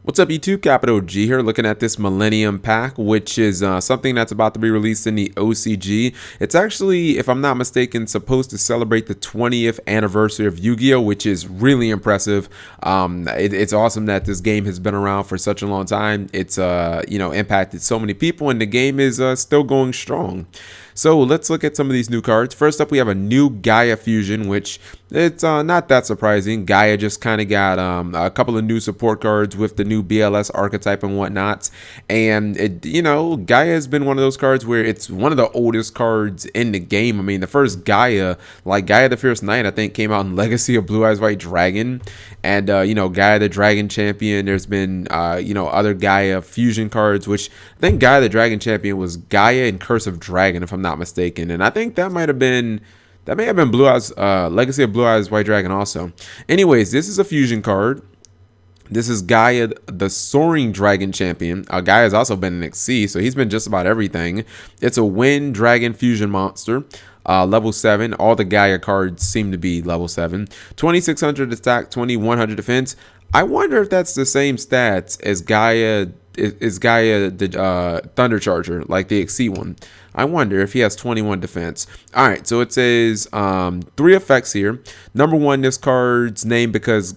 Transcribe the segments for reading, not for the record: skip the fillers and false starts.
What's up, YouTube? Capital G here, looking at this Millennium Pack, which is something that's about to be released in the OCG. It's actually, if I'm not mistaken, supposed to celebrate the 20th anniversary of Yu-Gi-Oh!, which is really impressive. It's awesome that this game has been around for such a long time. It's impacted so many people, and the game is still going strong. So let's look at some of these new cards. First up, we have a new Gaia Fusion, which it's not that surprising. Gaia just kind of got a couple of new support cards with the new BLS archetype and whatnot. And Gaia has been one of those cards where it's one of the oldest cards in the game. I mean, the first Gaia, like Gaia the Fierce Knight, I think came out in Legacy of Blue Eyes White Dragon. And, Gaia the Dragon Champion, there's been, other Gaia Fusion cards, which I think Gaia the Dragon Champion was Gaia and Curse of Dragon, if I'm not mistaken. And I think that may have been Blue Eyes, Legacy of Blue Eyes White Dragon also. Anyways, this is a fusion card. This is Gaia, the Soaring Dragon Champion. Gaia has also been in XC, so he's been just about everything. It's a Wind Dragon Fusion monster. Level 7. All the Gaia cards seem to be level 7. 2600 attack, 2100 defense. I wonder if that's the same stats as Gaia. Is Gaia the Thunder Charger, like the XC one? I wonder if he has 21 defense. All right, so it says 3 effects here. Number 1, this card's name becomes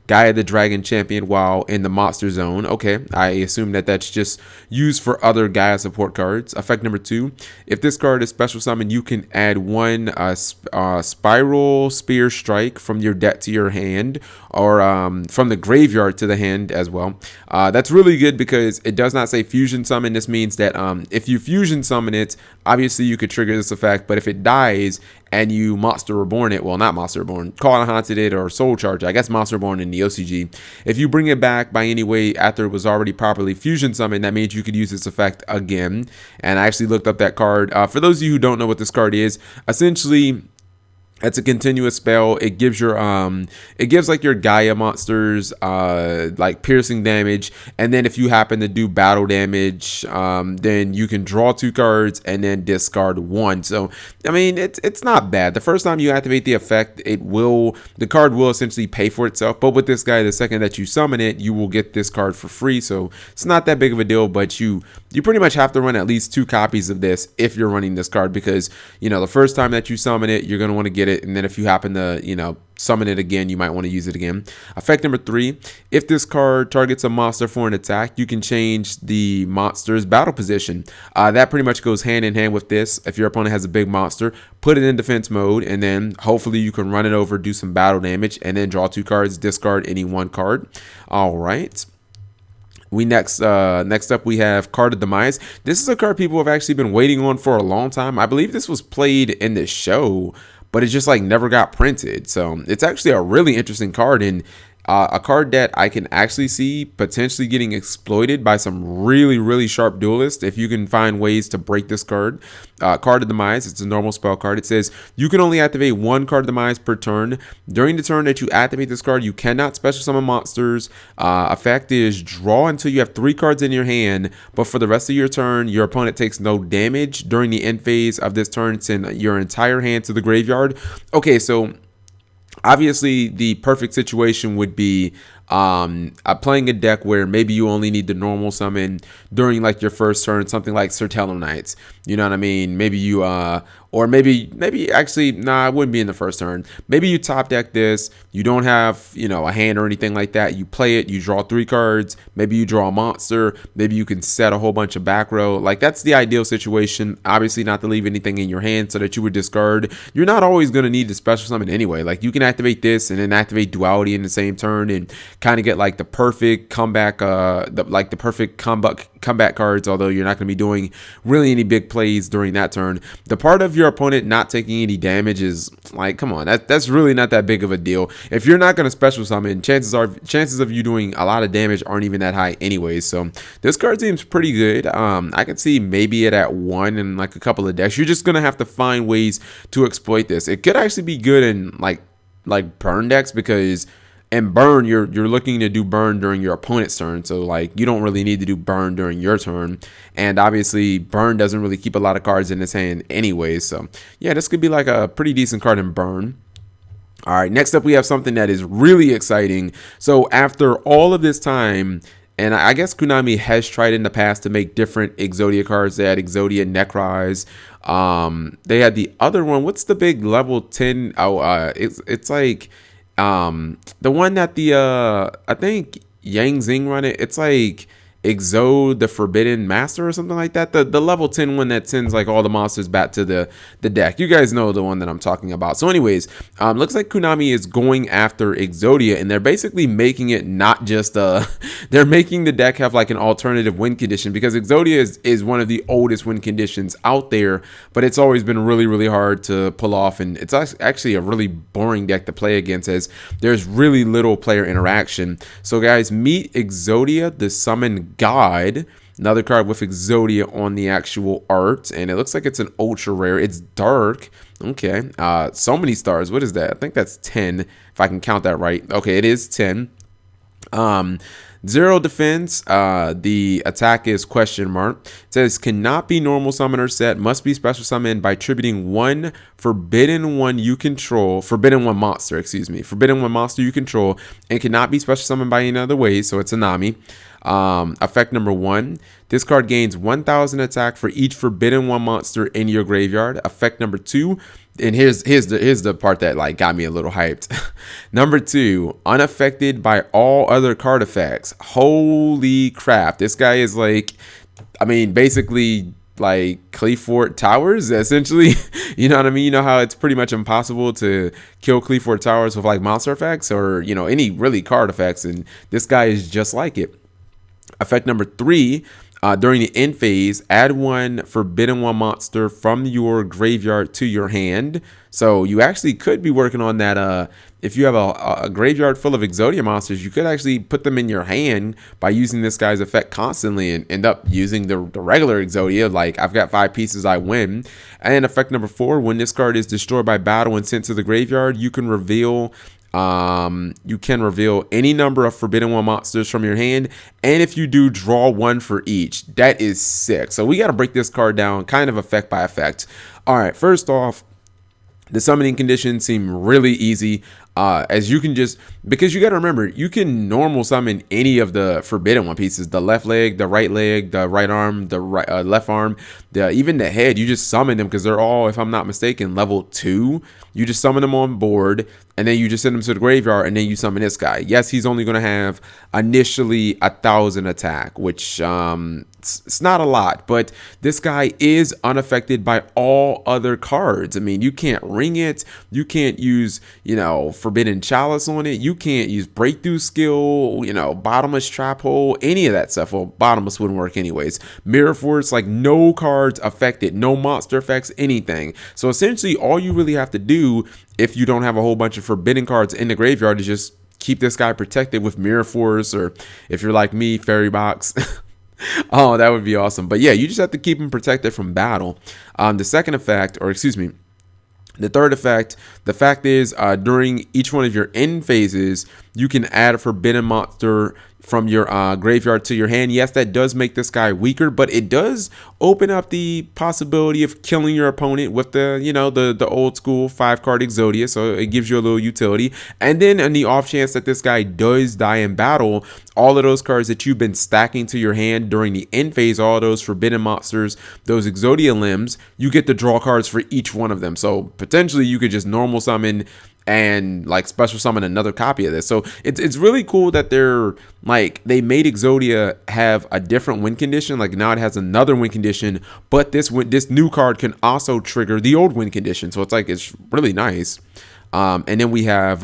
Gaia the Dragon Champion while in the monster zone. Okay, I assume that that's just used for other Gaia support cards. Effect number 2, if this card is special summoned, you can add 1 Spiral Spear Strike from your deck to your hand, or from the graveyard to the hand as well. That's really good because it does not say fusion summon. This means that if you fusion summon it, obviously you could trigger this effect, but if it dies and you Monster Reborn it, well, not Monster Reborn, Call and Haunted it, or Soul Charge, I guess Monster Reborn in the OCG, if you bring it back by any way after it was already properly fusion summoned, that means you could use this effect again. And I actually looked up that card. For those of you who don't know what this card is, essentially, it's a continuous spell. It gives your like your Gaia monsters like piercing damage, and then if you happen to do battle damage, then you can draw 2 cards and then discard 1. So I mean, it's not bad. The first time you activate the effect, the card will essentially pay for itself. But with this guy, the second that you summon it, you will get this card for free. So it's not that big of a deal. But you pretty much have to run at least 2 copies of this if you're running this card, because the first time that you summon it, you're gonna want to get it, and then if you happen to summon it again, you might want to use it again. Effect number 3, if this card targets a monster for an attack, you can change the monster's battle position. That pretty much goes hand in hand with this. If your opponent has a big monster, put it in defense mode, and then hopefully you can run it over, do some battle damage, and then draw 2 cards, discard any 1 card. All right. Next up we have Card of Demise. This is a card people have actually been waiting on for a long time. I believe this was played in the show, but it just like never got printed. So it's actually a really interesting card, and a card that I can actually see potentially getting exploited by some really, really sharp duelists if you can find ways to break this card. Card of Demise, it's a normal spell card. It says you can only activate 1 Card of Demise per turn. During the turn that you activate this card, you cannot special summon monsters. Effect is draw until you have 3 cards in your hand, but for the rest of your turn, your opponent takes no damage. During the end phase of this turn, send your entire hand to the graveyard. Okay, so obviously, the perfect situation would be playing a deck where maybe you only need the normal summon during like your first turn, something like Sertello Knights. You know what I mean? Maybe you or maybe actually, nah, it wouldn't be in the first turn. Maybe you top deck this. You don't have a hand or anything like that. You play it. You draw 3 cards. Maybe you draw a monster. Maybe you can set a whole bunch of back row. Like, that's the ideal situation. Obviously, not to leave anything in your hand so that you would discard. You're not always going to need to special summon anyway. Like, you can activate this and then activate Duality in the same turn and kind of get like the perfect comeback, the perfect comeback cards, although you're not going to be doing really any big plays during that turn. The part of your opponent not taking any damage is like, come on, that's really not that big of a deal. If you're not going to special summon, chances of you doing a lot of damage aren't even that high anyways. So this card seems pretty good. I can see maybe it at 1 in like a couple of decks. You're just going to have to find ways to exploit this. It could actually be good in like burn decks, because in burn, you're looking to do burn during your opponent's turn, so like you don't really need to do burn during your turn, and obviously burn doesn't really keep a lot of cards in his hand anyway. So yeah, this could be like a pretty decent card in burn. All right, next up we have something that is really exciting. So after all of this time, and I guess Konami has tried in the past to make different Exodia cards. They had Exodia Necrise. They had the other one. What's the big level 10? Oh, it's like the one that the I think Yang Zing run it. It's like Exode the Forbidden Master or something like that. The level 10 one that sends like all the monsters back to the deck. You guys know the one that I'm talking about. So anyways, looks like Konami is going after Exodia, and they're basically making it not just they're making the deck have like an alternative win condition, because Exodia is one of the oldest win conditions out there, but it's always been really hard to pull off, and it's actually a really boring deck to play against, as there's really little player interaction. So guys, meet Exodia, the Summon God, another card with Exodia on the actual art, and it looks like it's an ultra rare. It's dark. Okay, so many stars. What is that? I think that's 10, if I can count that right. Okay, it is 10. 0 defense. The attack is question mark. It says cannot be normal summoner set, must be special summoned by attributing one forbidden one you control, forbidden one monster, excuse me, forbidden one monster you control, and cannot be special summoned by any other way. So it's a Nami. Effect number 1, this card gains 1000 attack for each forbidden one monster in your graveyard. Effect number 2, and here's the part that like got me a little hyped. Number 2, unaffected by all other card effects. Holy crap, this guy is like, I mean, basically like Cleafort Towers, essentially. You know what I mean? You know how it's pretty much impossible to kill Cleafort Towers with like monster effects, or you know, any really card effects, and this guy is just like it. Effect number 3, during the end phase, add one forbidden one monster from your graveyard to your hand. So you actually could be working on that. If you have a graveyard full of Exodia monsters, you could actually put them in your hand by using this guy's effect constantly, and end up using the regular Exodia. Like, I've got 5 pieces, I win. And effect number 4, when this card is destroyed by battle and sent to the graveyard, you can reveal any number of forbidden one monsters from your hand, and if you do, draw one for each. That is sick. So we got to break this card down kind of effect by effect. All right, first off, the summoning conditions seem really easy, as you can just, because you got to remember, you can normal summon any of the forbidden one pieces, the left leg, the right arm, the left arm, even the head. You just summon them because they're all, if I'm not mistaken, level 2. You just summon them on board, and then you just send them to the graveyard, and then you summon this guy. Yes, he's only going to have initially 1000 attack, which it's not a lot, but this guy is unaffected by all other cards. I mean, you can't ring it, you can't use, you know, Forbidden Chalice on it, you can't use Breakthrough Skill, you know, Bottomless Trap Hole, any of that stuff. Well, Bottomless wouldn't work anyways. Mirror Force, like, no cards affected, no monster effects, anything. So essentially all you really have to do, if you don't have a whole bunch of forbidden cards in the graveyard, is just keep this guy protected with Mirror Force, or if you're like me, Fairy Box. Oh, that would be awesome. But yeah, you just have to keep him protected from battle. The second effect, or excuse me, the third effect, the fact is, during each one of your end phases, you can add a forbidden monster from your graveyard to your hand. Yes, that does make this guy weaker, but it does open up the possibility of killing your opponent with the, you know, the old school 5-card Exodia. So it gives you a little utility. And then in the off chance that this guy does die in battle, all of those cards that you've been stacking to your hand during the end phase, all those forbidden monsters, those Exodia limbs, you get to draw cards for each one of them. So potentially you could just normal summon and like special summon another copy of this. So it's really cool that they're like, they made Exodia have a different win condition. Like, now it has another win condition, but this new card can also trigger the old win condition. So it's like, it's really nice. And then we have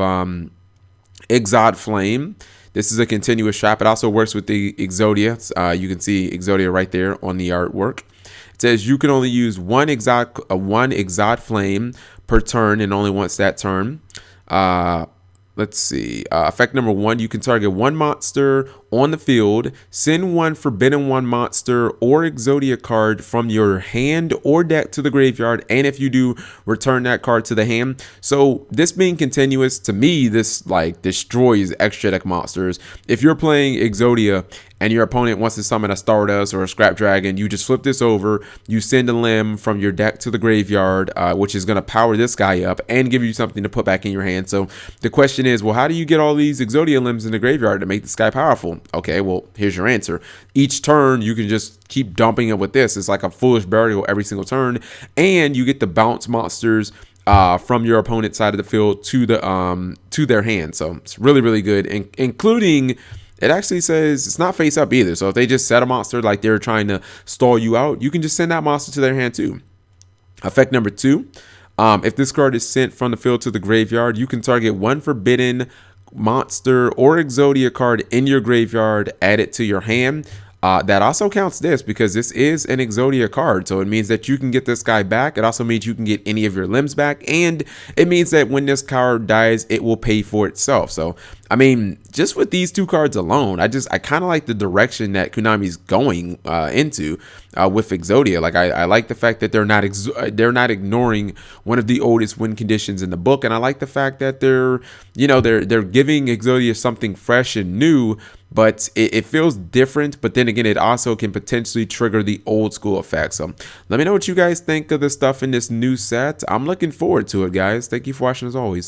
Exod Flame. This is a continuous shop. It also works with the Exodia. You can see Exodia right there on the artwork. It says you can only use one Exod Flame per turn, and only once that turn. Let's see. Effect number 1, you can target one monster on the field, send one Forbidden One monster or Exodia card from your hand or deck to the graveyard, and if you do, return that card to the hand. So this being continuous, to me, this like destroys extra deck monsters. If you're playing Exodia and your opponent wants to summon a Stardust or a Scrap Dragon, you just flip this over, you send a limb from your deck to the graveyard, which is going to power this guy up and give you something to put back in your hand. So the question is, well, how do you get all these Exodia limbs in the graveyard to make this guy powerful? Okay, well, here's your answer. Each turn, you can just keep dumping it with this. It's like a Foolish Burial every single turn, and you get the bounce monsters from your opponent's side of the field to their hand. So it's really, really good, including, it actually says it's not face up either. So if they just set a monster like they're trying to stall you out, you can just send that monster to their hand too. Effect number 2, if this card is sent from the field to the graveyard, you can target one forbidden monster or Exodia card in your graveyard, add it to your hand. That also counts this because this is an Exodia card. So it means that you can get this guy back. It also means you can get any of your limbs back. And it means that when this card dies, it will pay for itself. So, I mean, just with these 2 cards alone, I kind of like the direction that Konami's going into with Exodia. Like, I like the fact that they're not ignoring one of the oldest win conditions in the book. And I like the fact that they're giving Exodia something fresh and new, but it feels different. But then again, it also can potentially trigger the old school effect. So let me know what you guys think of the stuff in this new set. I'm looking forward to it, guys. Thank you for watching as always.